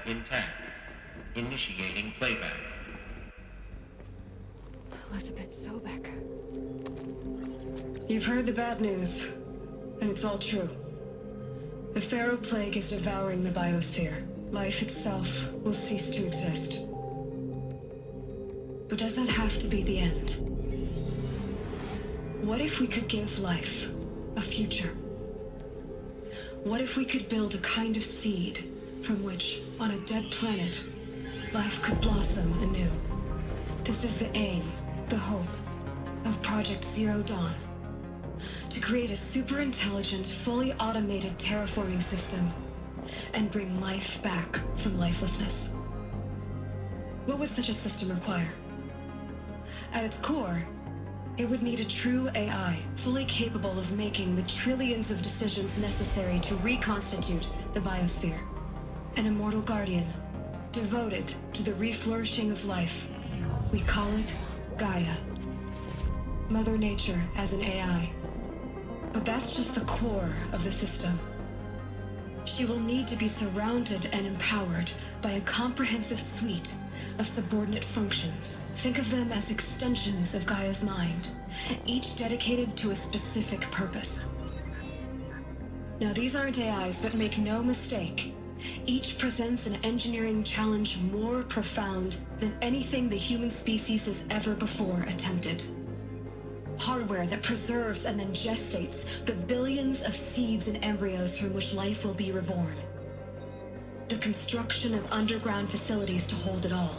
Intact. Initiating playback. Elizabeth Sobek. You've heard the bad news, and it's all true. The Pharaoh Plague is devouring the biosphere. Life itself will cease to exist. But does that have to be the end? What if we could give life a future? What if we could build a kind of seed from which, on a dead planet, life could blossom anew? This is the aim, the hope, of Project Zero Dawn. To create a super-intelligent, fully automated terraforming system and bring life back from lifelessness. What would such a system require? At its core, it would need a true AI, fully capable of making the trillions of decisions necessary to reconstitute the biosphere. An immortal guardian, devoted to the reflourishing of life. We call it Gaia. Mother Nature as an AI. But that's just the core of the system. She will need to be surrounded and empowered by a comprehensive suite of subordinate functions. Think of them as extensions of Gaia's mind, each dedicated to a specific purpose. Now, these aren't AIs, but make no mistake, each presents an engineering challenge more profound than anything the human species has ever before attempted. Hardware that preserves and then gestates the billions of seeds and embryos from which life will be reborn. The construction of underground facilities to hold it all.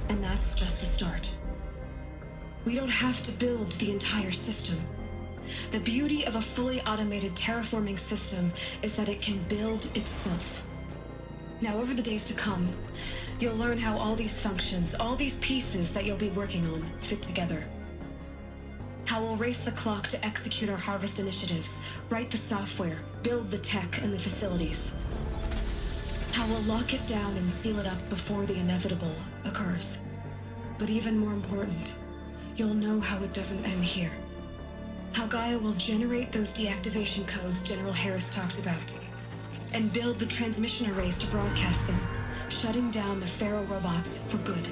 And that's just the start. We don't have to build the entire system. The beauty of a fully automated terraforming system is that it can build itself. Now, over the days to come, you'll learn how all these functions, all these pieces that you'll be working on, fit together. How we'll race the clock to execute our harvest initiatives, write the software, build the tech and the facilities. How we'll lock it down and seal it up before the inevitable occurs. But even more important, you'll know how it doesn't end here. How Gaia will generate those deactivation codes General Harris talked about, and build the transmission arrays to broadcast them, shutting down the Pharaoh robots for good.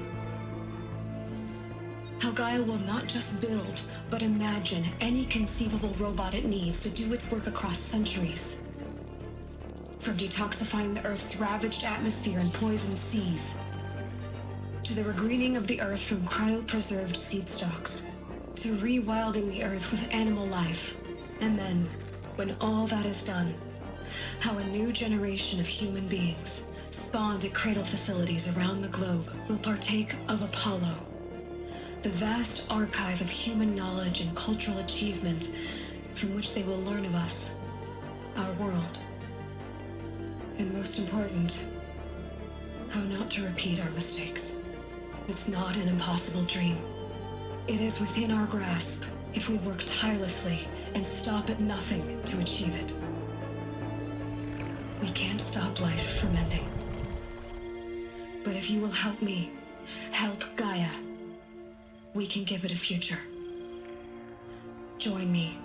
How Gaia will not just build, but imagine any conceivable robot it needs to do its work across centuries. From detoxifying the Earth's ravaged atmosphere and poisoned seas, to the regreening of the Earth from cryopreserved seed stalks, to rewilding the Earth with animal life. And then, when all that is done, how a new generation of human beings, spawned at cradle facilities around the globe, will partake of Apollo, the vast archive of human knowledge and cultural achievement from which they will learn of us, our world. And most important, how not to repeat our mistakes. It's not an impossible dream. It is within our grasp if we work tirelessly and stop at nothing to achieve it. We can't stop life from ending. But if you will help me, help Gaia, we can give it a future. Join me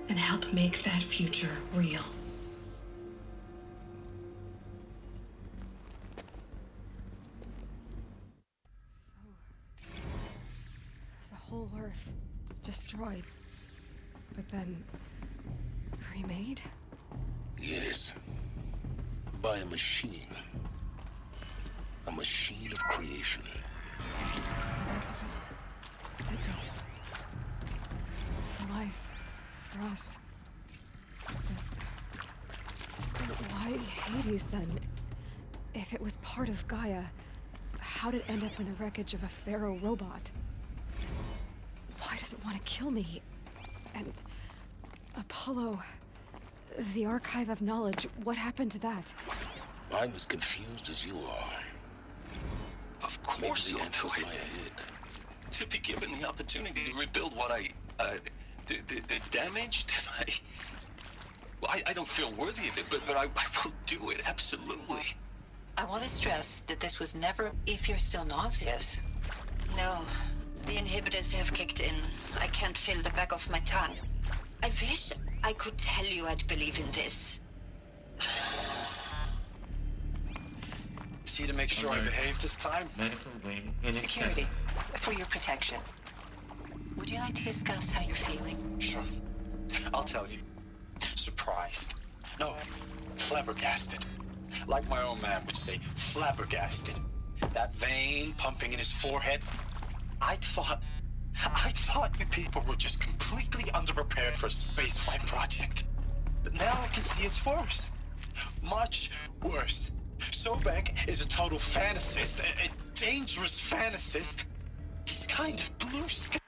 and help make that future real. So, the whole Earth destroyed, but then remade? Yes. By a machine. A machine of creation. Elizabeth did this. For life. For us. But why Hades then? If it was part of Gaia, how did it end up in the wreckage of a Pharaoh robot? Why does it want to kill me? And Apollo, the archive of knowledge, what happened to that? I'm as confused as you are. Of course Maybe the you'll answer's do lie it. ahead. To be given the opportunity to rebuild what the damage that well, I don't feel worthy of it, but I will do it, absolutely. I want to stress that this was never if you're still nauseous. No, the inhibitors have kicked in. I can't feel the back of my tongue. I wish I could tell you I'd believe in this. See to make sure I Alert. behave this time? Medical wing inaccessible. Security, for your protection. Would you like to discuss how you're feeling? Sure. I'll tell you. Surprised. No, flabbergasted. Like my own man would say, flabbergasted. That vein pumping in his forehead. I thought you people were just completely underprepared for a spaceflight project. But now I can see it's worse. Much worse. Sobek is a total fantasist, a dangerous fantasist. He's kind of blue sky.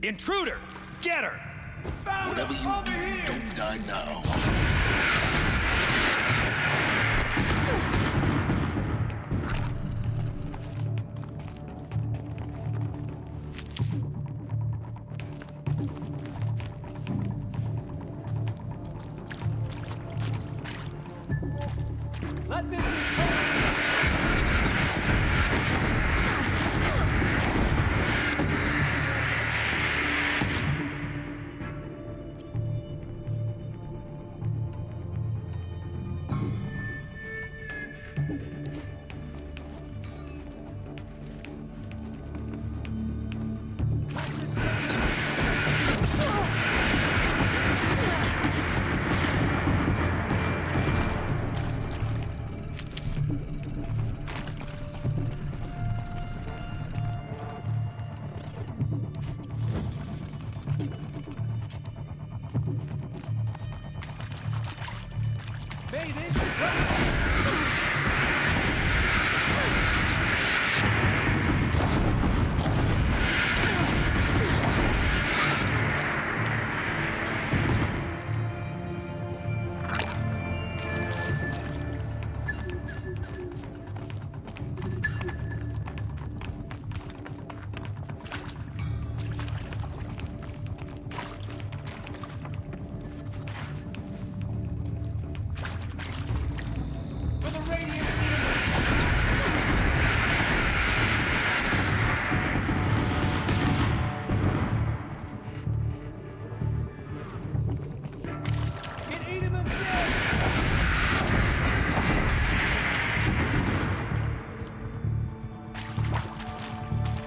Intruder! Get her! Whatever you do, don't die now. Let this be made it. For the Radiant Get 8 of them dead!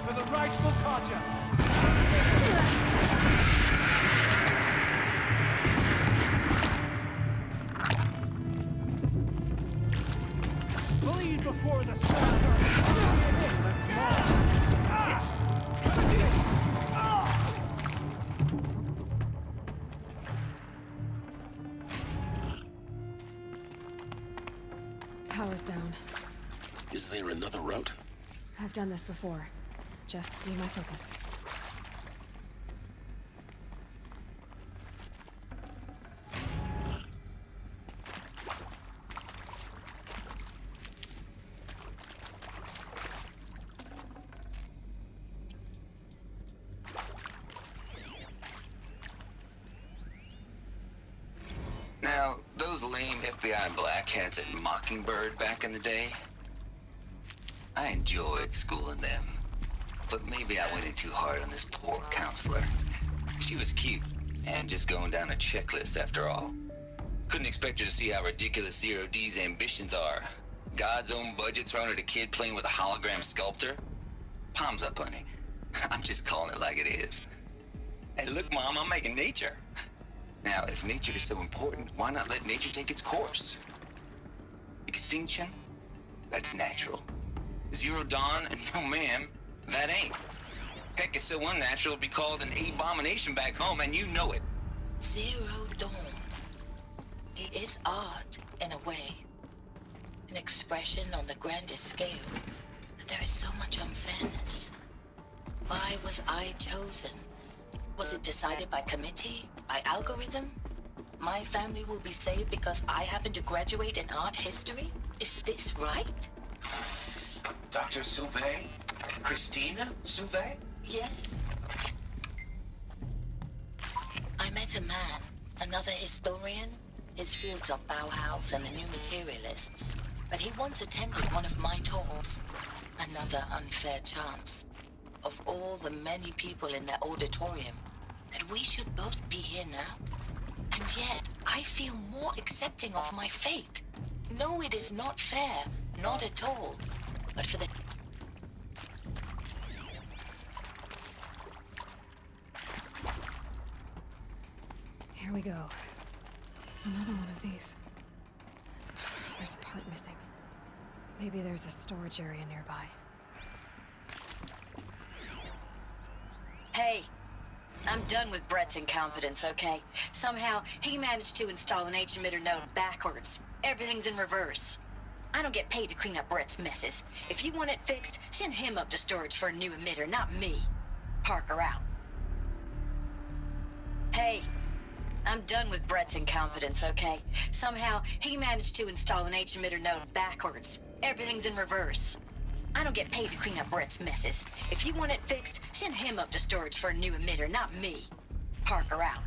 For the rightful Kaja! Bleed before the Power's down. Is there another route? I've done this before. Just be my focus. Now, those lame FBI black hats at Mockingbird back in the day, I enjoyed schooling them. But maybe I went in too hard on this poor counselor. She was cute, and just going down a checklist after all. Couldn't expect her to see how ridiculous Zero D's ambitions are. God's own budget thrown at a kid playing with a hologram sculptor? Palms up, honey. I'm just calling it like it is. Hey, look, Mom, I'm making nature. Now, if nature is so important, why not let nature take its course? Extinction? That's natural. Zero Dawn? No, ma'am, that ain't. Heck, it's so unnatural to be called an abomination back home, and you know it. Zero Dawn. It is art, in a way. An expression on the grandest scale. But there is so much unfairness. Why was I chosen? Was it decided by committee? By algorithm? My family will be saved because I happen to graduate in art history? Is this right? Dr. Sauvé? Christina Sauvé? Yes. I met a man, another historian. His fields are Bauhaus and the New Materialists. But he once attended one of my talks. Another unfair chance. Of all the many people in that auditorium, that we should both be here now. And yet, I feel more accepting of my fate. No, it is not fair. Not at all. But for the... Here we go. Another one of these. There's a part missing. Maybe there's a storage area nearby. Hey, I'm done with Brett's incompetence, okay? Somehow, he managed to install an H-emitter node backwards. Everything's in reverse. I don't get paid to clean up Brett's messes. If you want it fixed, send him up to storage for a new emitter, not me. Parker out. Hey, I'm done with Brett's incompetence, okay? Somehow, he managed to install an H-emitter node backwards. Everything's in reverse. I don't get paid to clean up Brett's messes. If you want it fixed, send him up to storage for a new emitter, not me. Parker out.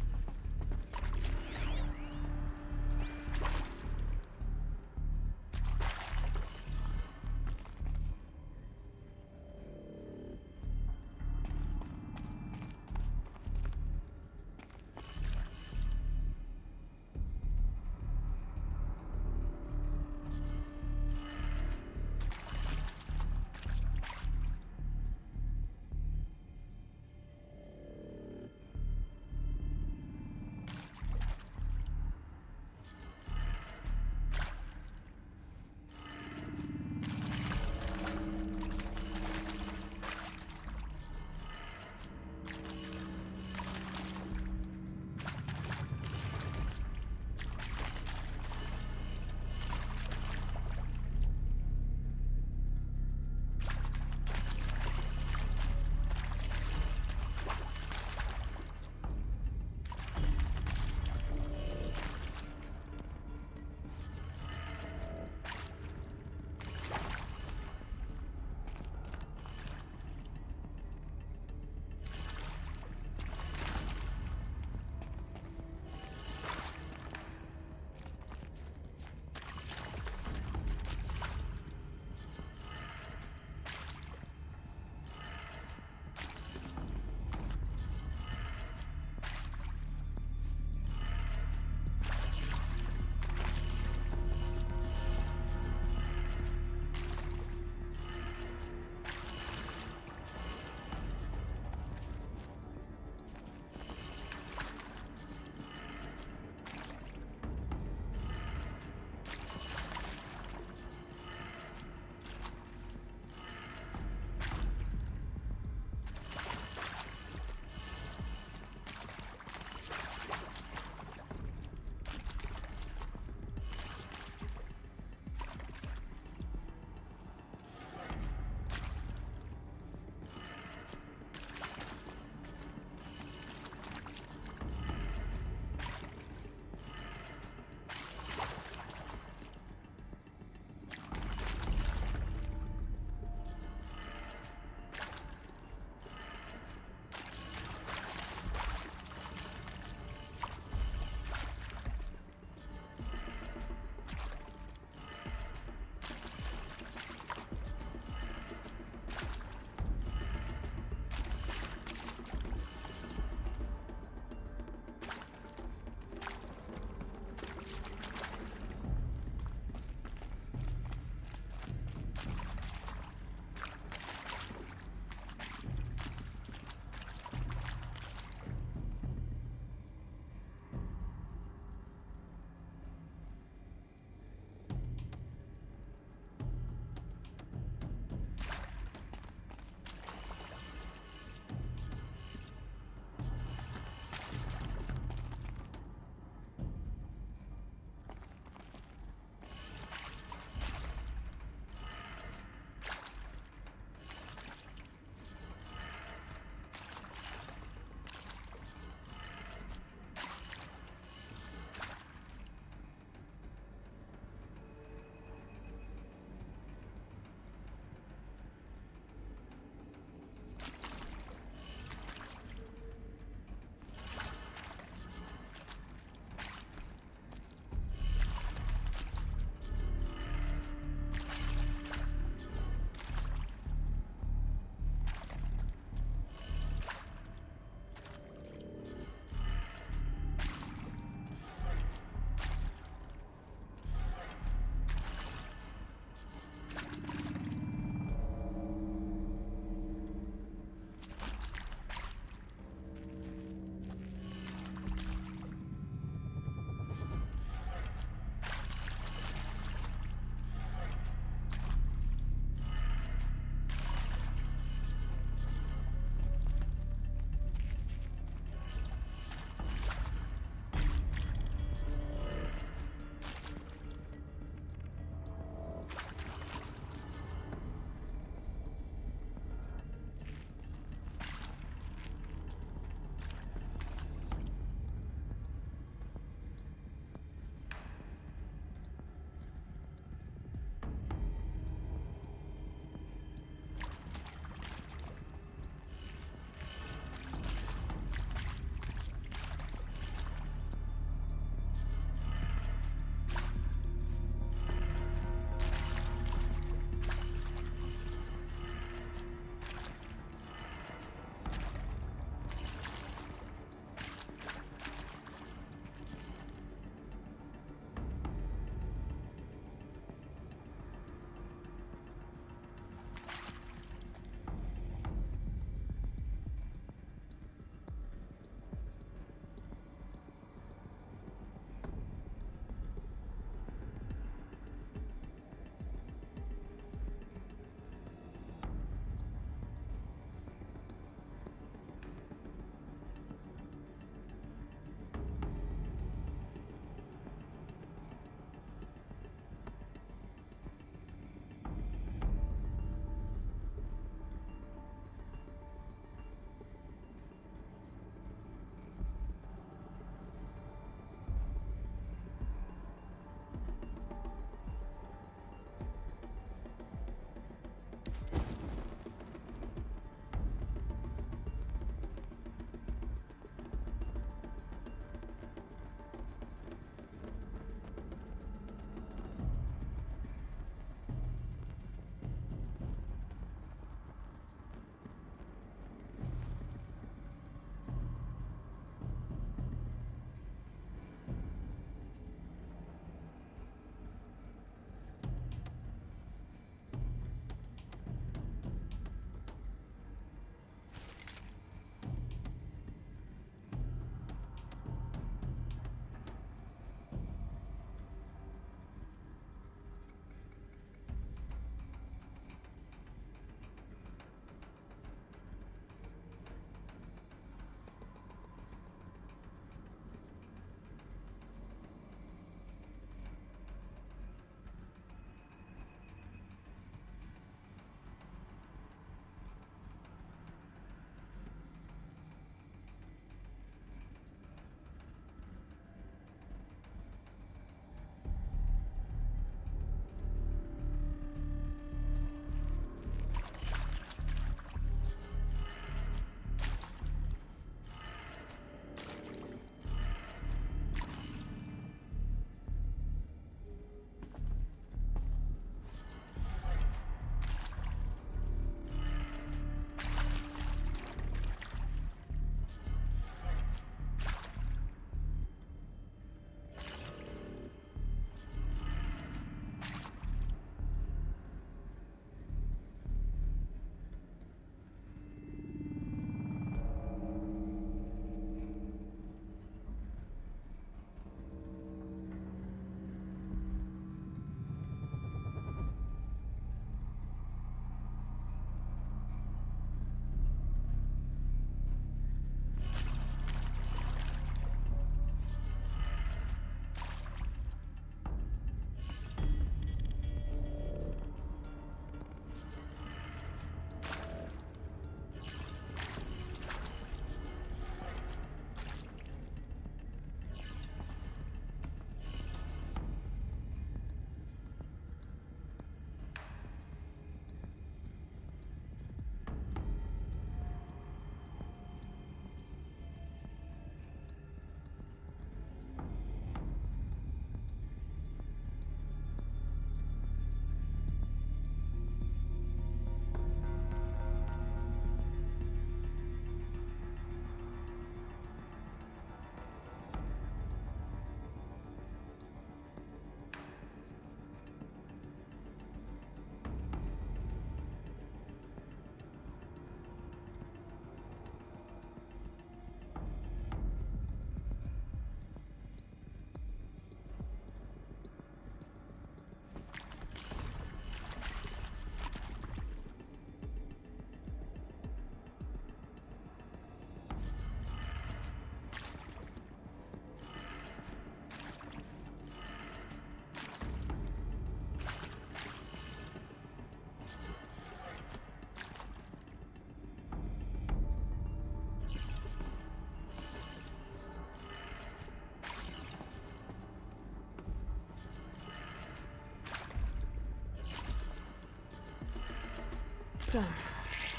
Done.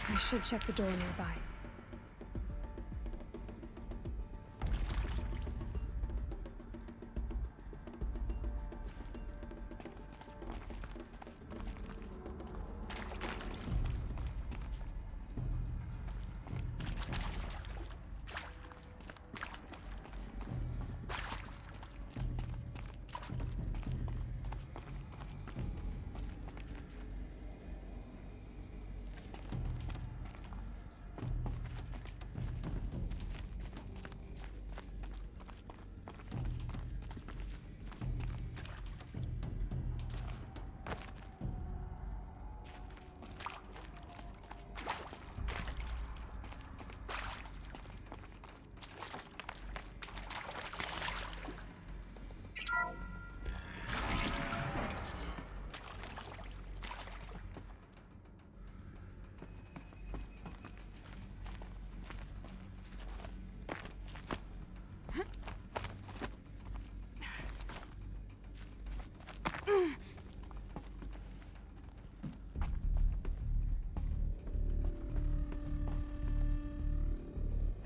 I should check the door nearby.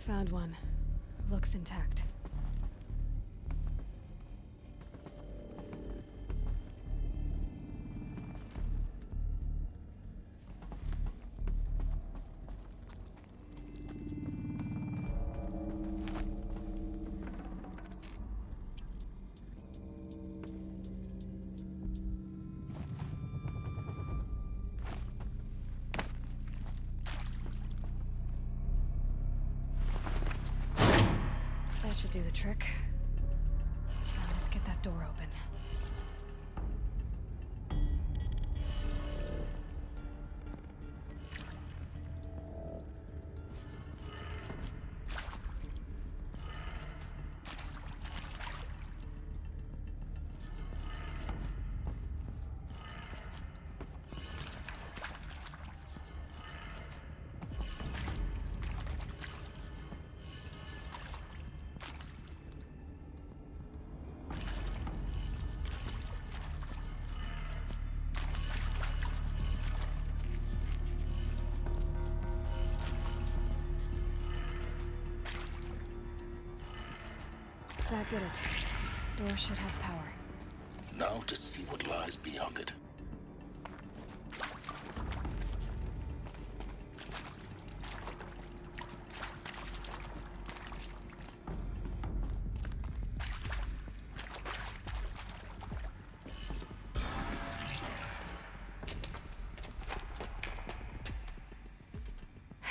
Found one. Looks intact. That should do the trick. Now let's get that door open. That did it. Door should have power. Now to see what lies beyond it.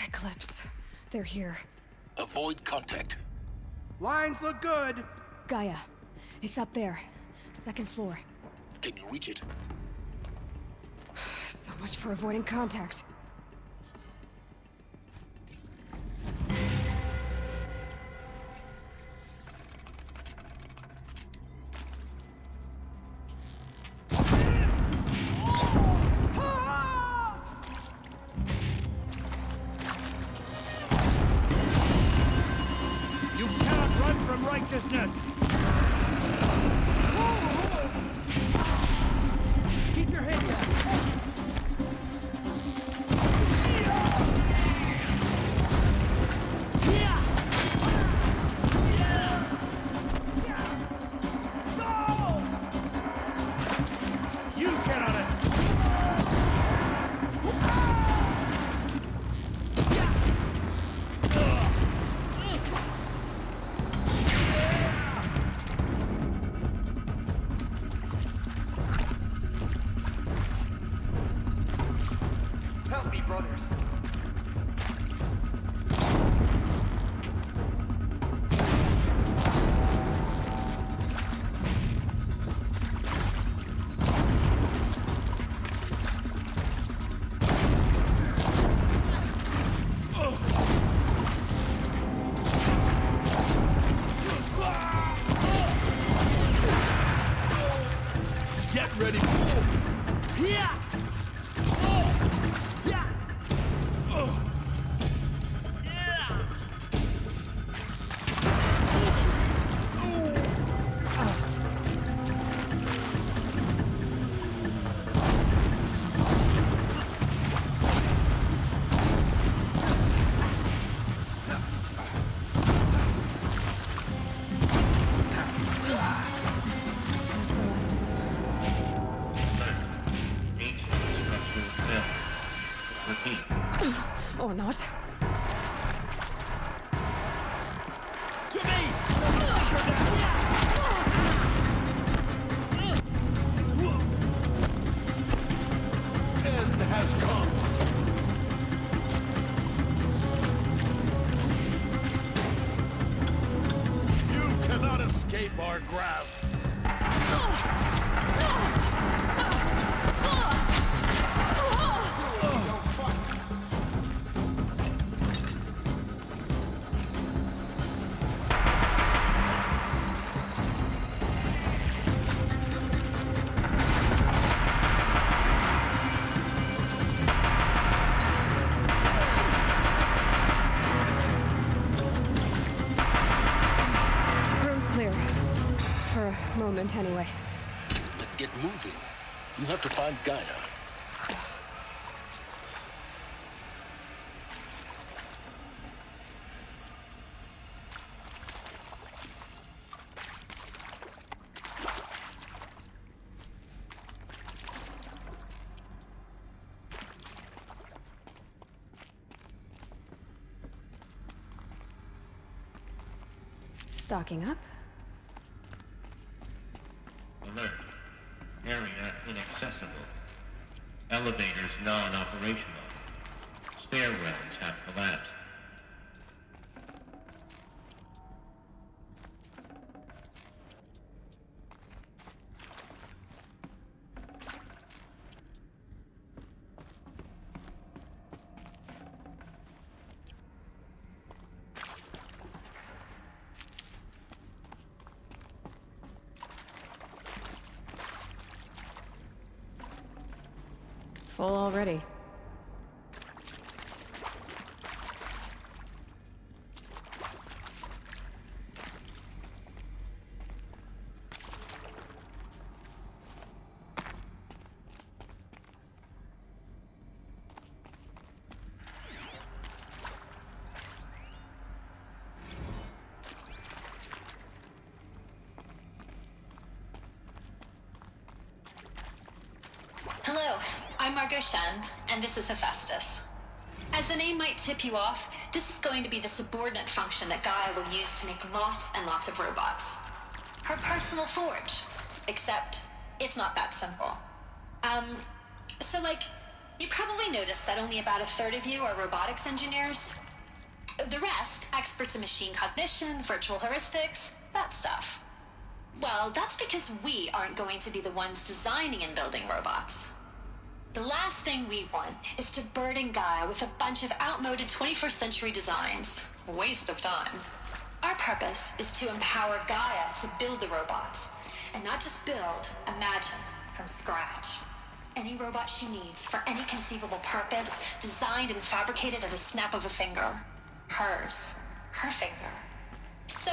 Eclipse. They're here. Avoid contact. Lines look good. Gaia. It's up there. Second floor. Can you reach it? So much for avoiding contact. You cannot run from righteousness. Keep your head down. You cannot escape. Help me, brothers. Get ready. Yeah. That's the last of them. Meet instructions failed. Repeat. Or not. To me! End has come. You cannot escape our grasp. Room's clear. For a moment, anyway. Then get moving. You have to find Gaia. Stocking up. Alert. Area inaccessible. Elevators non-operational. Stairwells have collapsed. Full already. Hello, I'm Margot Shen, and this is Hephaestus. As the name might tip you off, this is going to be the subordinate function that Gaia will use to make lots and lots of robots. Her personal forge. Except, it's not that simple. You probably noticed that only about a third of you are robotics engineers. The rest, experts in machine cognition, virtual heuristics, that stuff. Well, that's because we aren't going to be the ones designing and building robots. The last thing we want is to burden Gaia with a bunch of outmoded 21st century designs. Waste of time. Our purpose is to empower Gaia to build the robots. And not just build, imagine, from scratch. Any robot she needs for any conceivable purpose, designed and fabricated at a snap of a finger. Hers. Her finger. So,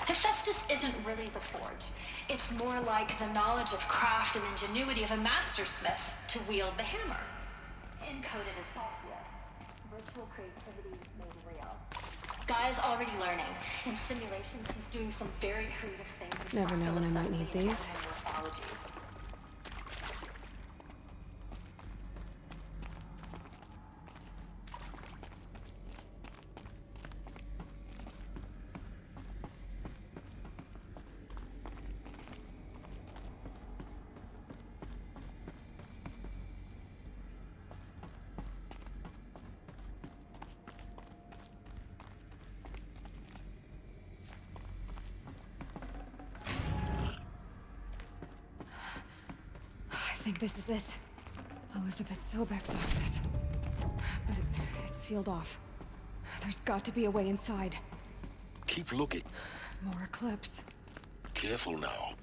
Hephaestus isn't really the forge. It's more like the knowledge of craft and ingenuity of a mastersmith to wield the hammer. Encoded as software. Virtual creativity made real. Gaia's already learning. In simulation, she's doing some very creative things. Never know when I might need these. I think this is it. Elizabeth Sobek's office. But it's sealed off. There's got to be a way inside. Keep looking. More Eclipse. Careful now.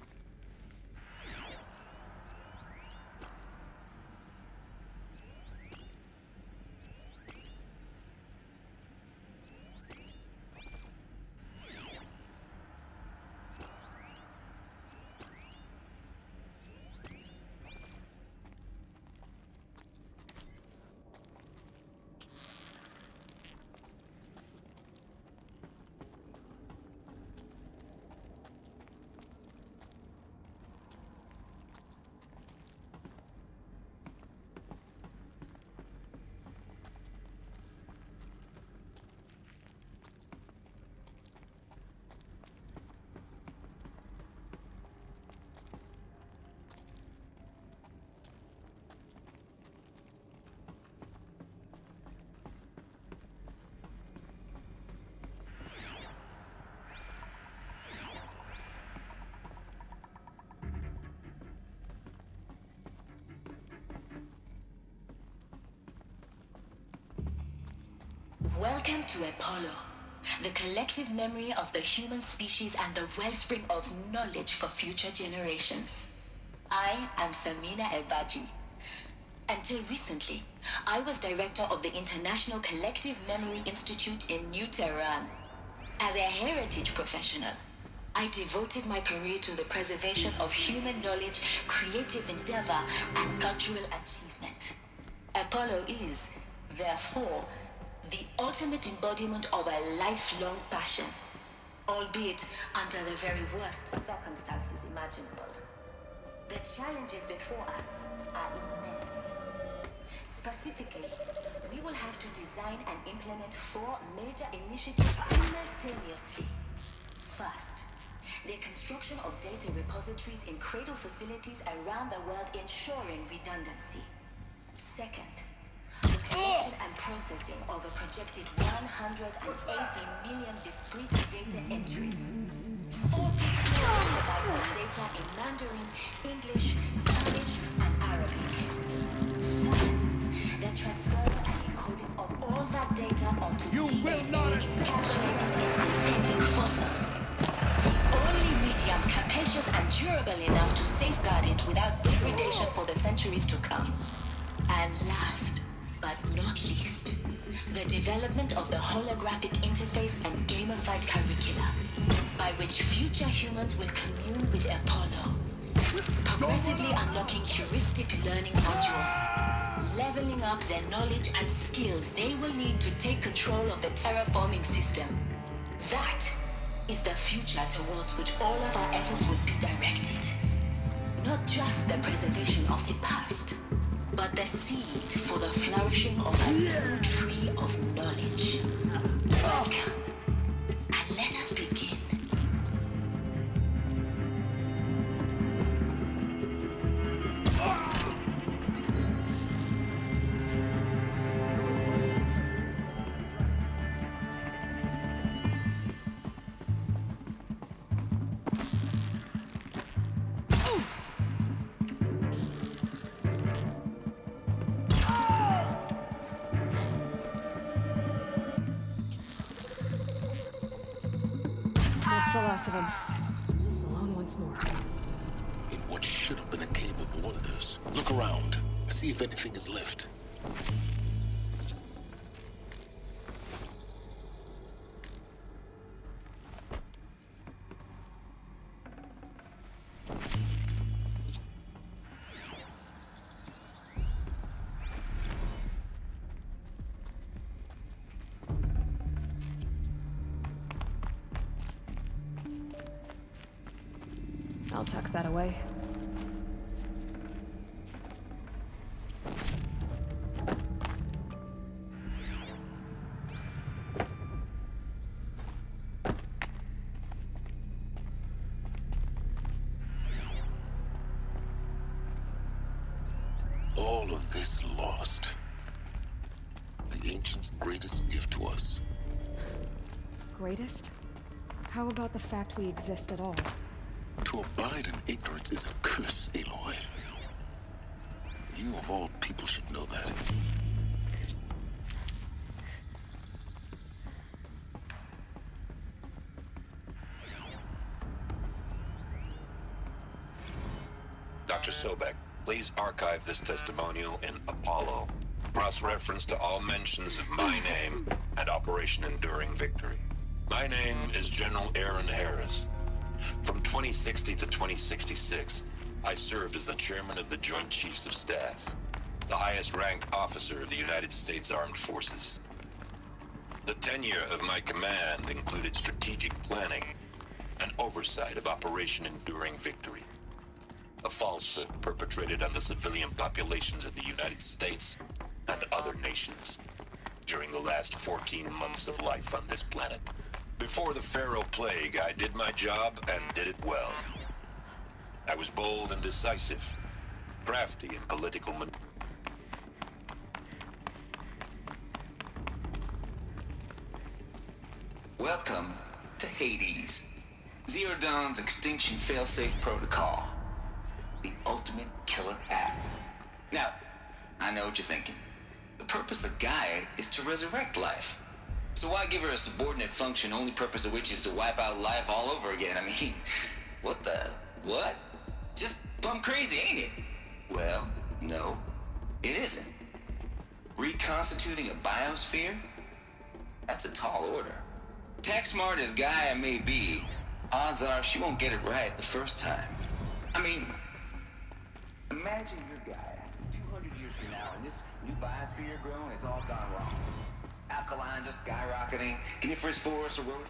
Welcome to Apollo, the collective memory of the human species and the wellspring of knowledge for future generations. I am Samina Ebaji. Until recently, I was director of the International Collective Memory Institute in New Tehran. As a heritage professional, I devoted my career to the preservation of human knowledge, creative endeavor, and cultural achievement. Apollo is, therefore, the ultimate embodiment of a lifelong passion, albeit under the very worst circumstances imaginable. The challenges before us are immense. Specifically, we will have to design and implement 4 major initiatives simultaneously. First, The construction of data repositories in cradle facilities around the world ensuring redundancy. Second, the collection and processing of a projected 180 million discrete data entries. 40 gigabytes of data in Mandarin, English, Spanish, and Arabic. Third, the transfer and encoding of all that data onto DNA encapsulated in synthetic fossils. The only medium capacious and durable enough to safeguard it without degradation for the centuries to come. And last, but not least, the development of the holographic interface and gamified curricula, by which future humans will commune with Apollo, progressively unlocking heuristic learning modules, leveling up their knowledge and skills they will need to take control of the terraforming system. That is the future towards which all of our efforts will be directed. Not just the preservation of the past, but the seed for the flourishing of a new tree of knowledge. Welcome, and let us begin. That's the last of them. Alone once more. In what should have been a cave of wonders. Look around. See if anything is left. I'll tuck that away. All of this lost. The ancients' greatest gift to us. Greatest? How about the fact we exist at all? To abide in ignorance is a curse, Aloy. You of all people should know that. Dr. Sobek, please archive this testimonial in Apollo. Cross-reference to all mentions of my name and Operation Enduring Victory. My name is General Aaron Harris. From 2060 to 2066, I served as the chairman of the Joint Chiefs of Staff, the highest-ranked officer of the United States Armed Forces. The tenure of my command included strategic planning and oversight of Operation Enduring Victory, a falsehood perpetrated on the civilian populations of the United States and other nations during the last 14 months of life on this planet. Before the Pharaoh Plague, I did my job and did it well. I was bold and decisive, crafty in political maneuver. Welcome to Hades, Zero Dawn's extinction failsafe protocol, the ultimate killer app. Now, I know what you're thinking. The purpose of Gaia is to resurrect life. So why give her a subordinate function, only purpose of which is to wipe out life all over again? I mean, what? Just plumb crazy, ain't it? Well, no, it isn't. Reconstituting a biosphere? That's a tall order. Tech smart as Gaia may be, odds are she won't get it right the first time. I mean, imagine your Gaia 200 years from now and this new biosphere you're growing, it's all gone wrong. Alkalines are skyrocketing. Coniferous forests are rolling.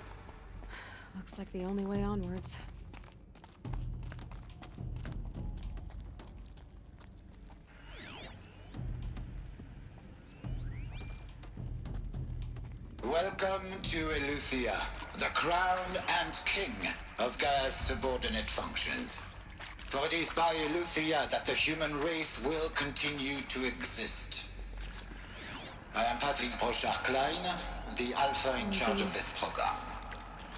Looks like the only way onwards. Welcome to Eleuthia. the crown and king of Gaia's subordinate functions. For it is by Eleuthia that the human race will continue to exist. I am Patrick Brochard-Klein, the Alpha in charge of this program.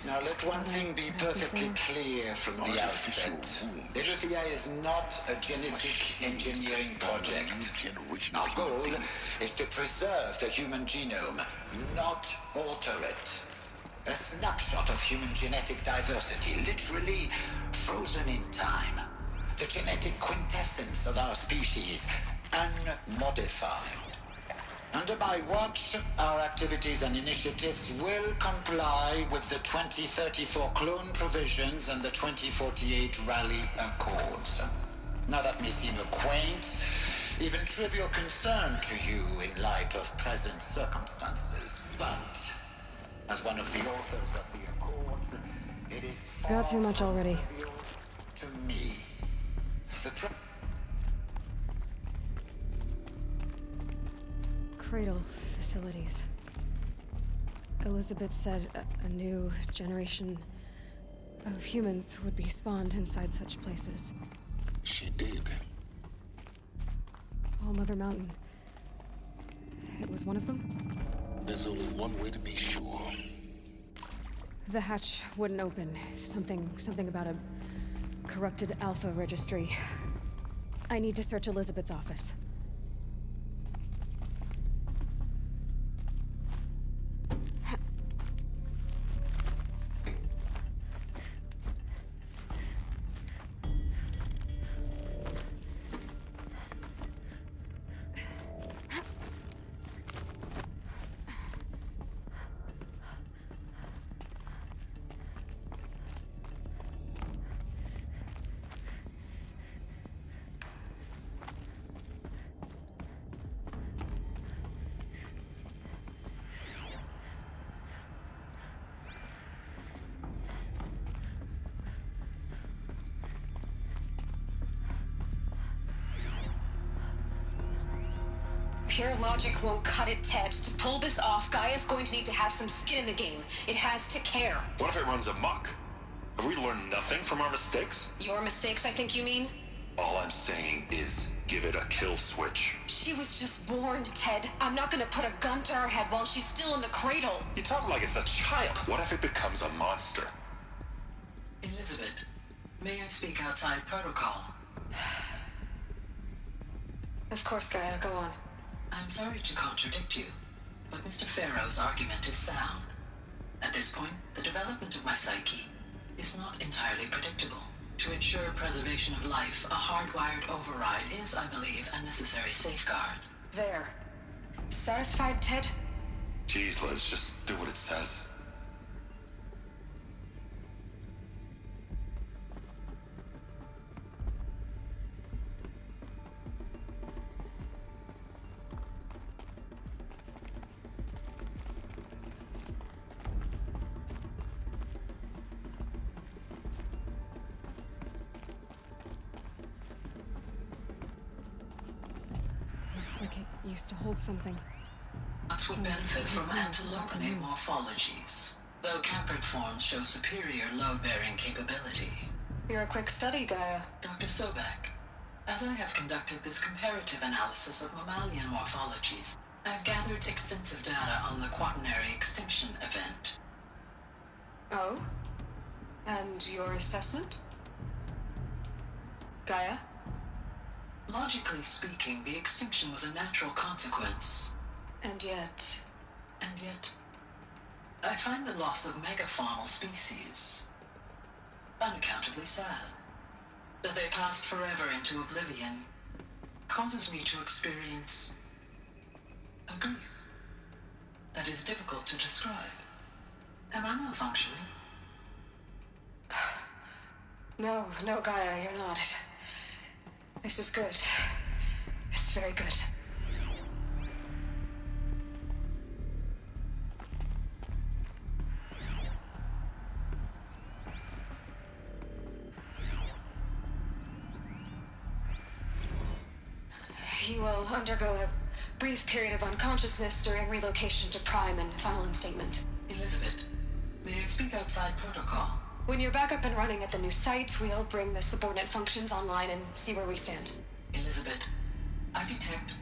Now let one thing be perfectly clear from the outset. Eleuthia is not a genetic engineering project. Our goal is to preserve the human genome, not alter it. A snapshot of human genetic diversity, literally frozen in time. The genetic quintessence of our species, unmodified. Under my watch, our activities and initiatives will comply with the 2034 clone provisions and the 2048 Rally Accords. Now that may seem a quaint, even trivial concern to you in light of present circumstances, but as one of the authors of the Accords, it is Got too much already. to me. The Cradle facilities. Elizabeth said a new generation of humans would be spawned inside such places. She did. All Mother Mountain. It was one of them? There's only one way to be sure. The hatch wouldn't open. Something about a corrupted Alpha registry. I need to search Elizabeth's office. Pure logic won't cut it, Ted. To pull this off, Gaia's going to need to have some skin in the game. It has to care. What if it runs amok? Have we learned nothing from our mistakes? Your mistakes, I think you mean? All I'm saying is give it a kill switch. She was just born, Ted. I'm not gonna put a gun to her head while she's still in the cradle. You talk like it's a child. What if it becomes a monster? Elizabeth, may I speak outside protocol? Of course, Gaia, go on. I'm sorry to contradict you, but Mr. Farrow's argument is sound. At this point, the development of my psyche is not entirely predictable. To ensure preservation of life, a hardwired override is, I believe, a necessary safeguard. There. Satisfied, Ted? Geez, Liz, just do what it says. Looks like it used to hold something. Nuts would benefit from antilopinate morphologies, though Caprid forms show superior load-bearing capability. You're a quick study, Gaia. Dr. Sobek, as I have conducted this comparative analysis of mammalian morphologies, I've gathered extensive data on the quaternary extinction event. Oh? And your assessment? Gaia? Logically speaking, the extinction was a natural consequence. And yet, I find the loss of megafaunal species unaccountably sad. That they passed forever into oblivion causes me to experience a grief that is difficult to describe. Am I malfunctioning? No, Gaia, you're not. This is good. It's very good. You will undergo a brief period of unconsciousness during relocation to Prime and final instatement. Elizabeth, May I speak outside protocol? When you're back up and running at the new site, we'll bring the subordinate functions online and see where we stand. Elizabeth, I detect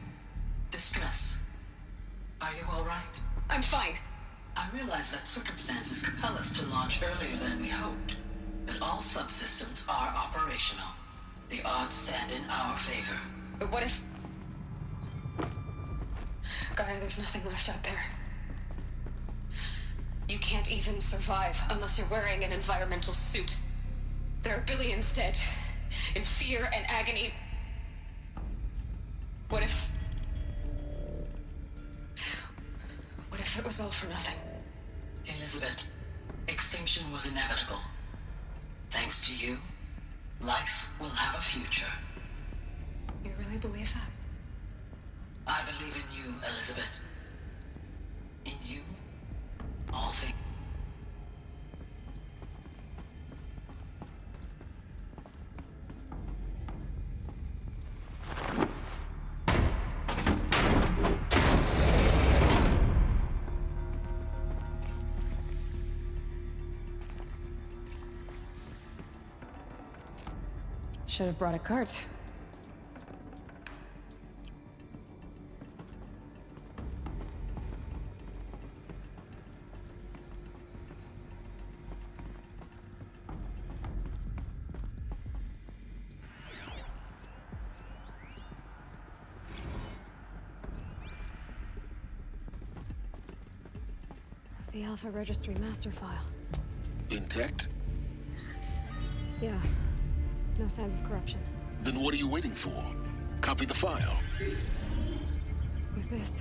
distress. Are you all right? I'm fine. I realize that circumstances compel us to launch earlier than we hoped, but all subsystems are operational. The odds stand in our favor. But what if... Gaia, there's nothing left out there. You can't even survive unless you're wearing an environmental suit. There are billions dead, in fear and agony. What if it was all for nothing? Elizabeth, extinction was inevitable. Thanks to you, life will have a future. You really believe that? I believe in you, Elizabeth. In you, all things. Should have brought a cart. The Alpha Registry master file. Intact? Yeah. No signs of corruption. Then what are you waiting for? Copy the file. With this,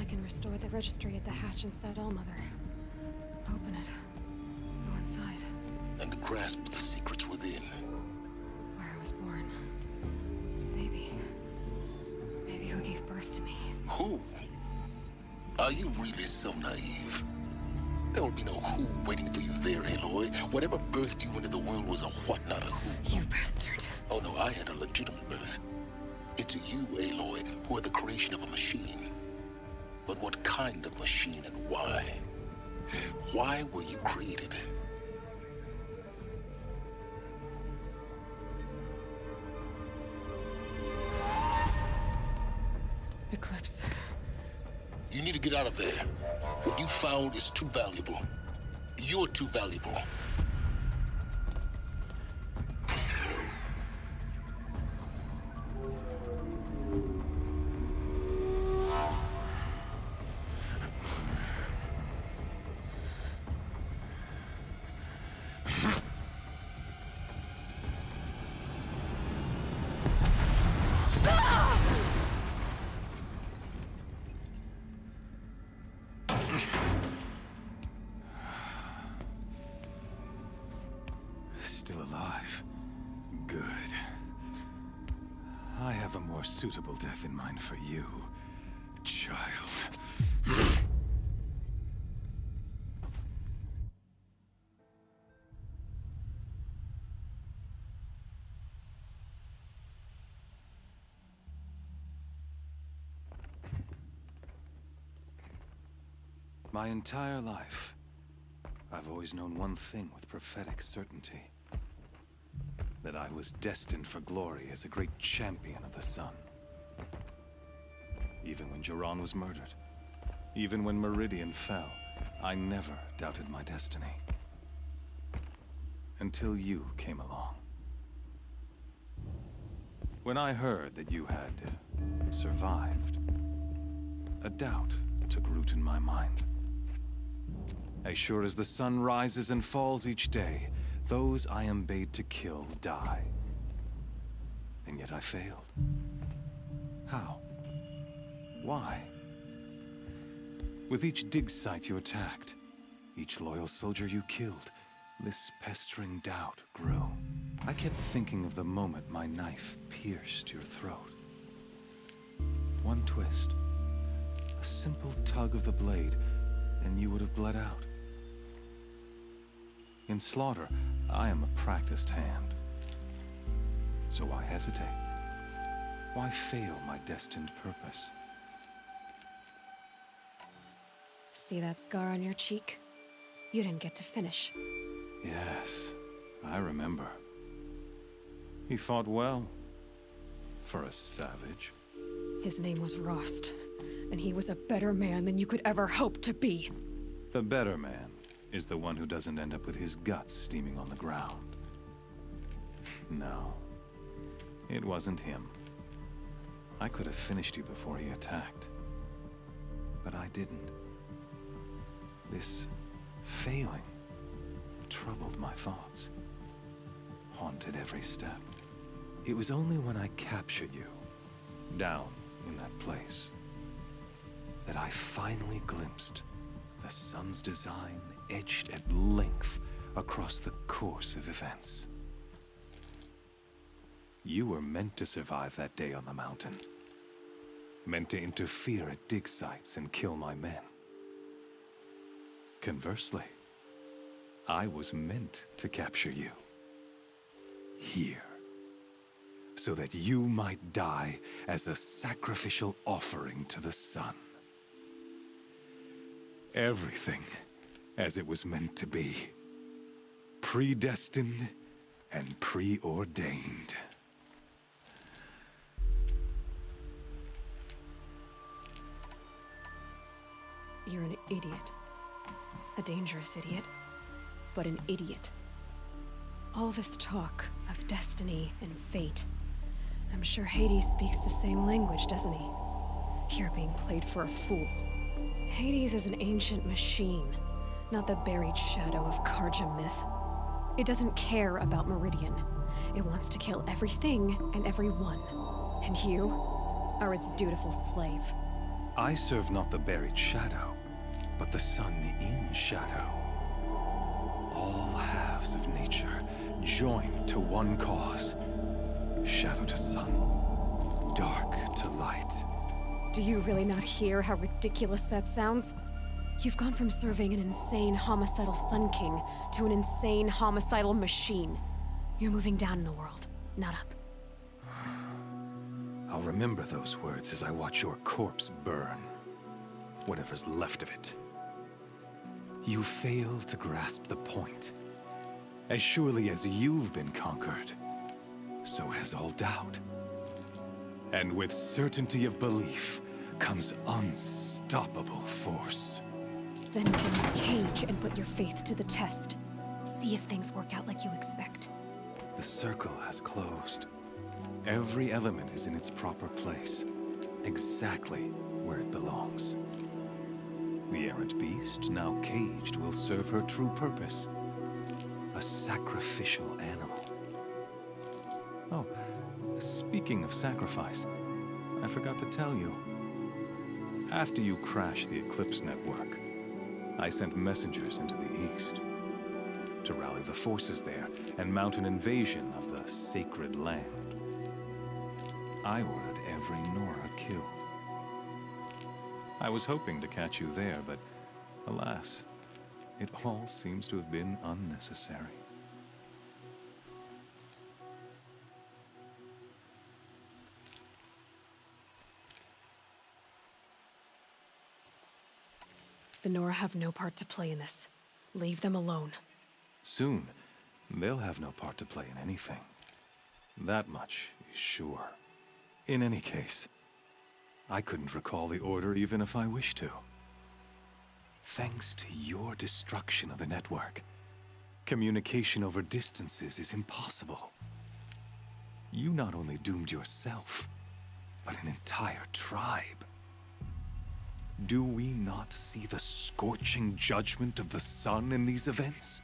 I can restore the registry at the hatch inside Allmother. Open it. Go inside. And grasp the secrets within. Where I was born. Maybe who gave birth to me. Who? Are you really so naive? There will be no who waiting for you there, Aloy. Whatever birthed you into the world was a what, not a who. You bastard. Oh no, I had a legitimate birth. It's you, Aloy, who are the creation of a machine. But what kind of machine and why? Why were you created? Eclipse. You need to get out of there. What you found is too valuable. You're too valuable. Still alive. Good. I have a more suitable death in mind for you, child. My entire life, I've always known one thing with prophetic certainty. That I was destined for glory as a great champion of the sun. Even when Jiran was murdered, even when Meridian fell, I never doubted my destiny. Until you came along. When I heard that you had survived, a doubt took root in my mind. As sure as the sun rises and falls each day, those I am bade to kill die. And yet I failed. How? Why? With each dig site you attacked, each loyal soldier you killed, this pestering doubt grew. I kept thinking of the moment my knife pierced your throat. One twist, a simple tug of the blade, and you would have bled out. In slaughter, I am a practiced hand. So why hesitate? Why fail my destined purpose? See that scar on your cheek? You didn't get to finish. Yes, I remember. He fought well. For a savage. His name was Rost, and he was a better man than you could ever hope to be. The better man is the one who doesn't end up with his guts steaming on the ground. No, it wasn't him. I could have finished you before he attacked. But I didn't. This failing troubled my thoughts, haunted every step. It was only when I captured you, down in that place, that I finally glimpsed the sun's design etched at length across the course of events. You were meant to survive that day on the mountain. Meant to interfere at dig sites and kill my men. Conversely, I was meant to capture you. Here. So that you might die as a sacrificial offering to the sun. Everything as it was meant to be. Predestined and preordained. You're an idiot. A dangerous idiot, but an idiot. All this talk of destiny and fate. I'm sure Hades speaks the same language, doesn't he? You're being played for a fool. Hades is an ancient machine, not the buried shadow of Karja myth. It doesn't care about Meridian. It wants to kill everything and everyone. And you are its dutiful slave. I serve not the buried shadow, but the sun in shadow. All halves of nature joined to one cause. Shadow to sun, dark to light. Do you really not hear how ridiculous that sounds? You've gone from serving an insane homicidal Sun King to an insane homicidal machine. You're moving down in the world, not up. I'll remember those words as I watch your corpse burn. Whatever's left of it. You fail to grasp the point. As surely as you've been conquered, so has all doubt. And with certainty of belief comes unstoppable force. Then get in this cage and put your faith to the test. See if things work out like you expect. The circle has closed. Every element is in its proper place, exactly where it belongs. The errant beast, now caged, will serve her true purpose. A sacrificial animal. Oh, speaking of sacrifice, I forgot to tell you. After you crashed the Eclipse network, I sent messengers into the east to rally the forces there and mount an invasion of the sacred land. I ordered every Nora killed. I was hoping to catch you there, but alas, it all seems to have been unnecessary. The Nora have no part to play in this. Leave them alone. Soon, they'll have no part to play in anything. That much is sure. In any case, I couldn't recall the order even if I wished to. Thanks to your destruction of the network, communication over distances is impossible. You not only doomed yourself, but an entire tribe. Do we not see the scorching judgment of the sun in these events?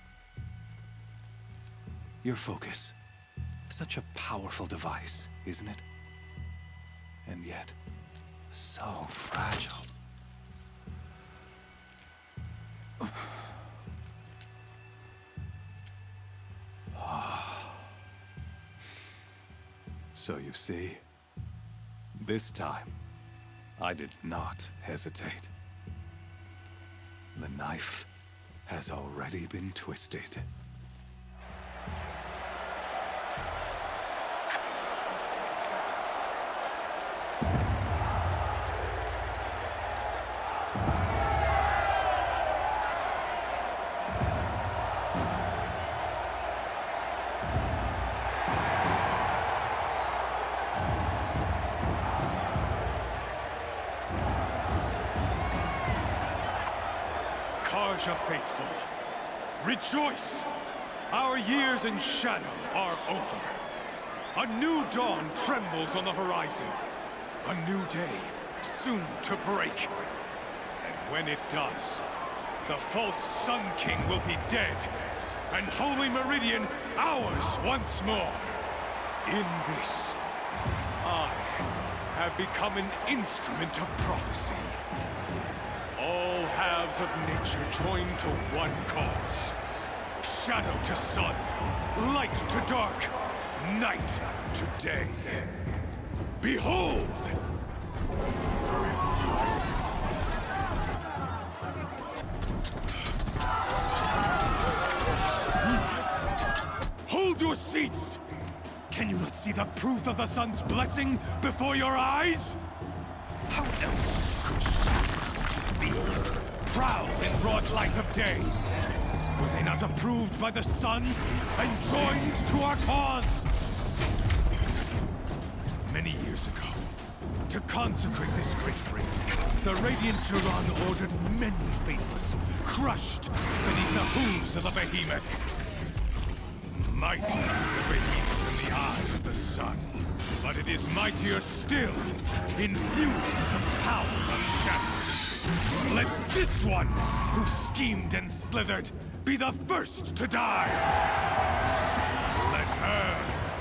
Your focus, such a powerful device, isn't it? And yet, so fragile. So you see, this time, I did not hesitate. The knife has already been twisted. Carja faithful, rejoice! Our years in shadow are over. A new dawn trembles on the horizon. A new day, soon to break. And when it does, the false Sun King will be dead, and Holy Meridian ours once more. In this, I have become an instrument of prophecy. All halves of nature join to one cause. Shadow to sun, light to dark, night to day. Behold! Hold your seats! Can you not see the proof of the sun's blessing before your eyes? How else could shadows such as these prowl in broad light of day? Were they not approved by the sun and joined to our cause? Many years ago, to consecrate this great ring, the Radiant Turan ordered many faithless, crushed beneath the hooves of the behemoth. Mighty is the behemoth in the eyes of the sun, but it is mightier still, infused with the power of shadow. Let this one, who schemed and slithered, be the first to die! Let her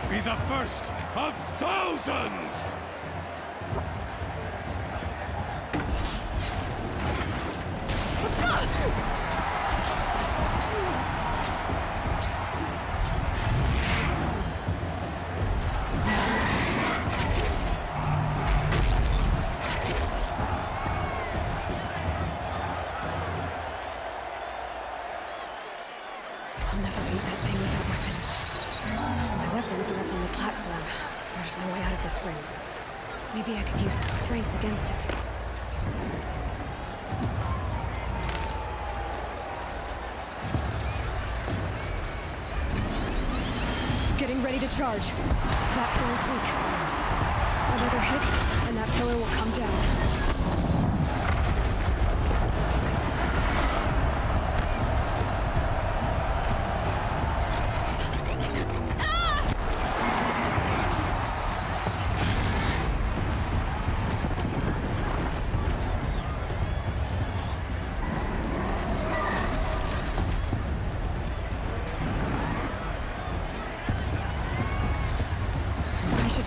be the first of thousands! I'll never beat that thing without weapons. My weapons are up on the platform. There's no way out of this ring. Maybe I could use its strength against it. Getting ready to charge. That pillar's weak. Another hit, and that pillar will come down.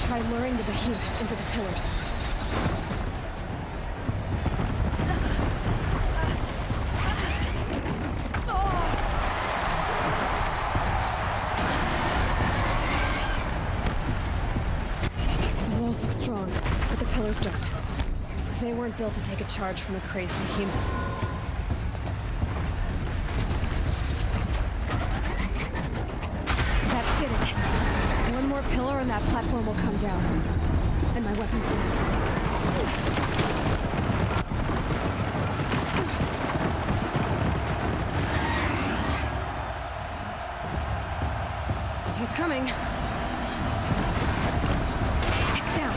Try luring the behemoth into the pillars. The walls look strong, but the pillars don't. They weren't built to take a charge from a crazed behemoth. That did it. One more pillar and that platform will come down. And my weapons land. He's coming. It's down.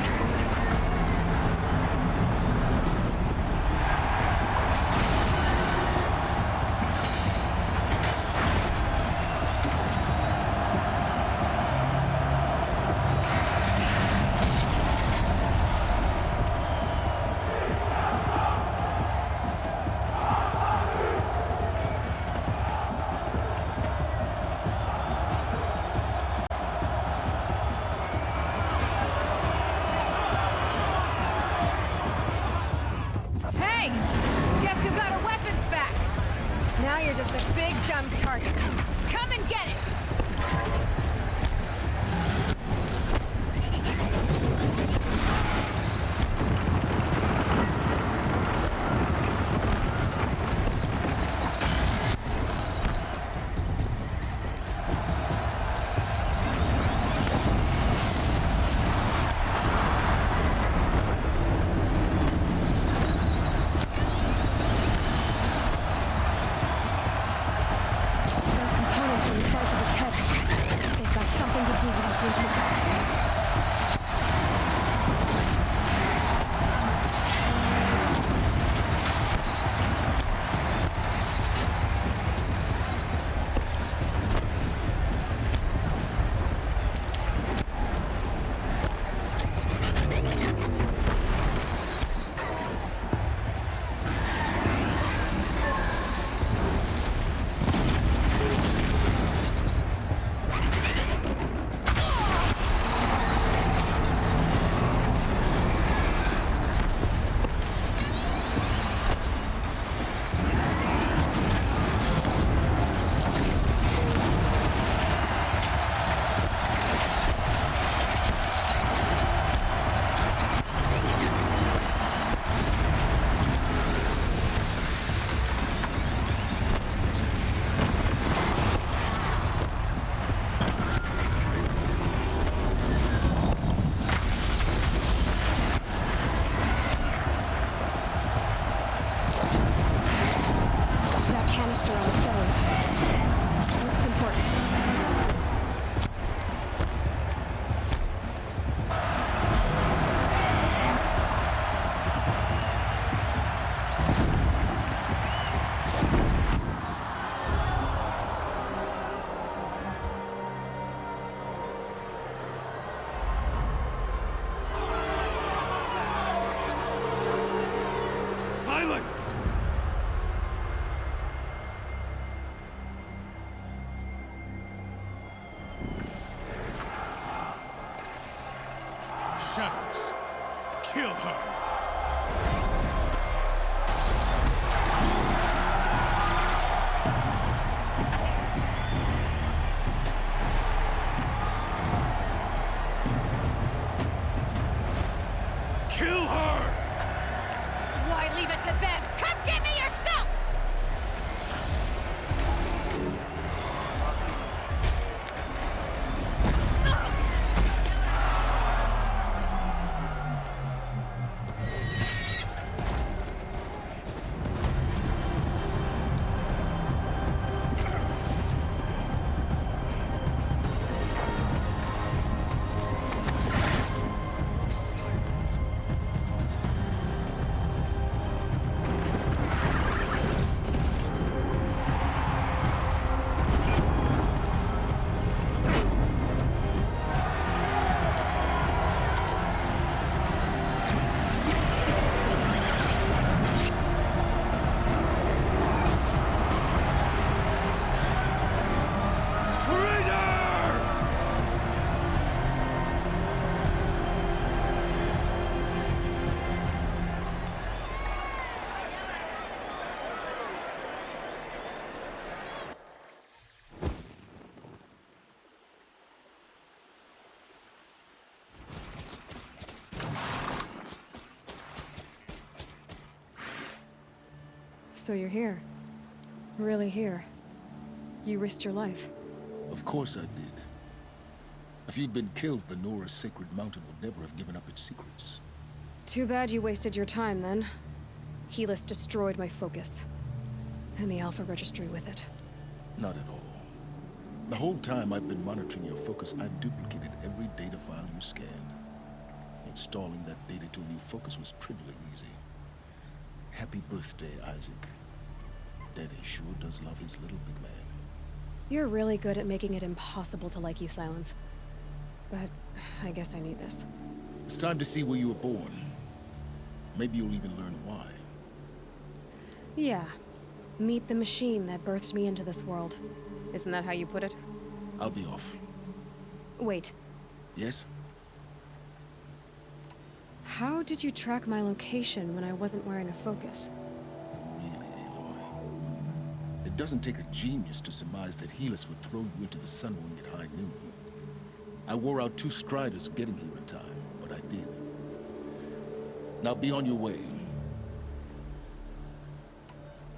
Now you're just a big dumb target. Come and get it! Those components are the size of its head. They Silence! Shadows, kill her! Kill her! Why leave it to them? Come get me yourself! Silence. Traitor! So you're here. Really here. You risked your life. Of course I did. If you'd been killed, the Nora's sacred mountain would never have given up its secrets. Too bad you wasted your time, then. Helis destroyed my focus. And the Alpha Registry with it. Not at all. The whole time I've been monitoring your focus, I've duplicated every data file you scanned. Installing that data to a new focus was trivially easy. Happy birthday, Isaac. Daddy sure does love his little big man. You're really good at making it impossible to like you, Silence. But I guess I need this. It's time to see where you were born. Maybe you'll even learn why. Yeah. Meet the machine that birthed me into this world. Isn't that how you put it? I'll be off. Wait. Yes? How did you track my location when I wasn't wearing a focus? Really, Aloy? It doesn't take a genius to surmise that Helis would throw you into the Sun Wing at high noon. I wore out 2 striders getting here in time, but I did. Now be on your way.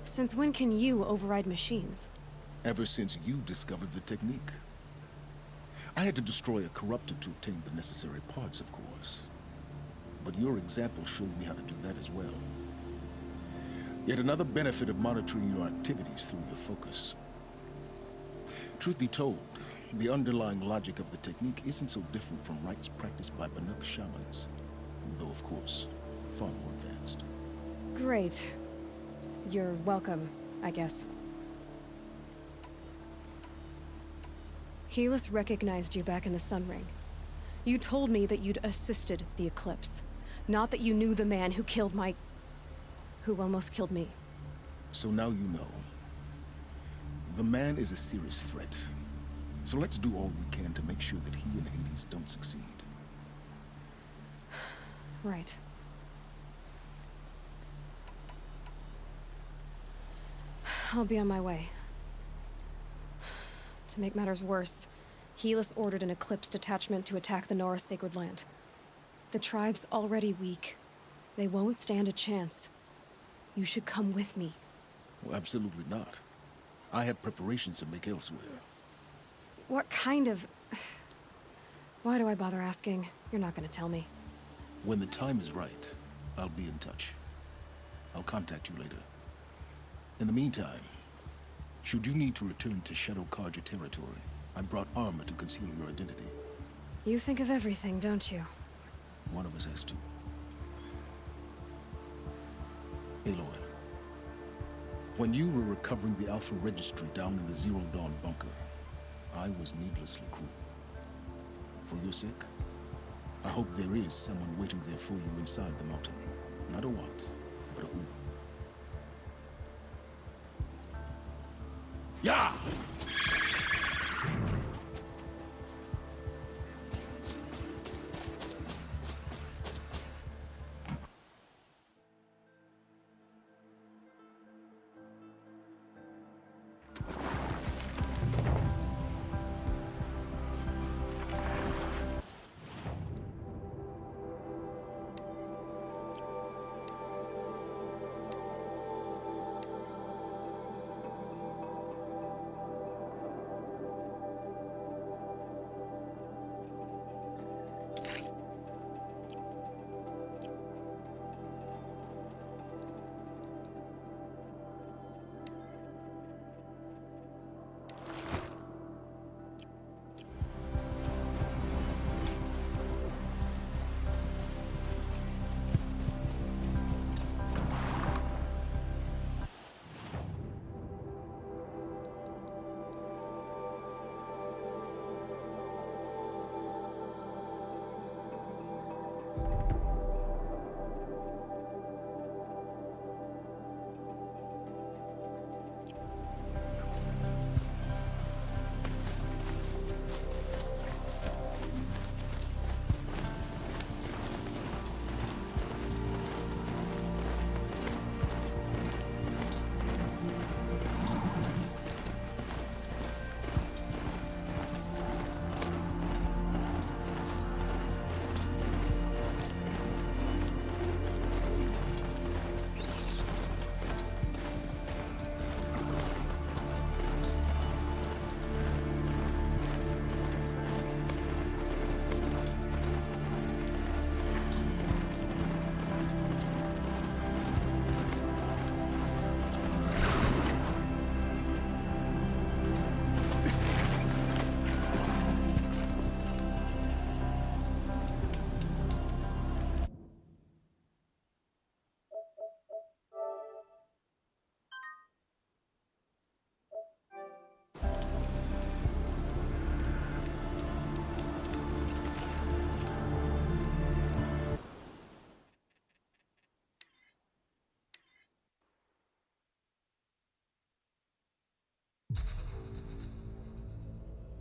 Since when can you override machines? Ever since you discovered the technique. I had to destroy a corruptor to obtain the necessary parts, of course. But your example showed me how to do that as well. Yet another benefit of monitoring your activities through your focus. Truth be told, the underlying logic of the technique isn't so different from rites practiced by Banuk shamans. Though, of course, far more advanced. Great. You're welcome, I guess. Helis recognized you back in the Sun Ring. You told me that you'd assisted the Eclipse. Not that you knew the man who killed my... who almost killed me. So now you know. The man is a serious threat. So let's do all we can to make sure that he and Hades don't succeed. Right. I'll be on my way. To make matters worse, Helis ordered an Eclipse detachment to attack the Nora Sacred Land. The tribe's already weak. They won't stand a chance. You should come with me. Well, absolutely not. I have preparations to make elsewhere. What kind of... Why do I bother asking? You're not gonna tell me. When the time is right, I'll be in touch. I'll contact you later. In the meantime, should you need to return to Shadow Carja territory, I brought armor to conceal your identity. You think of everything, don't you? One of us has to. Aloy, when you were recovering the Alpha Registry down in the Zero Dawn bunker, I was needlessly cruel. For your sake, I hope there is someone waiting there for you inside the mountain. Not a what, but a who. Yeah!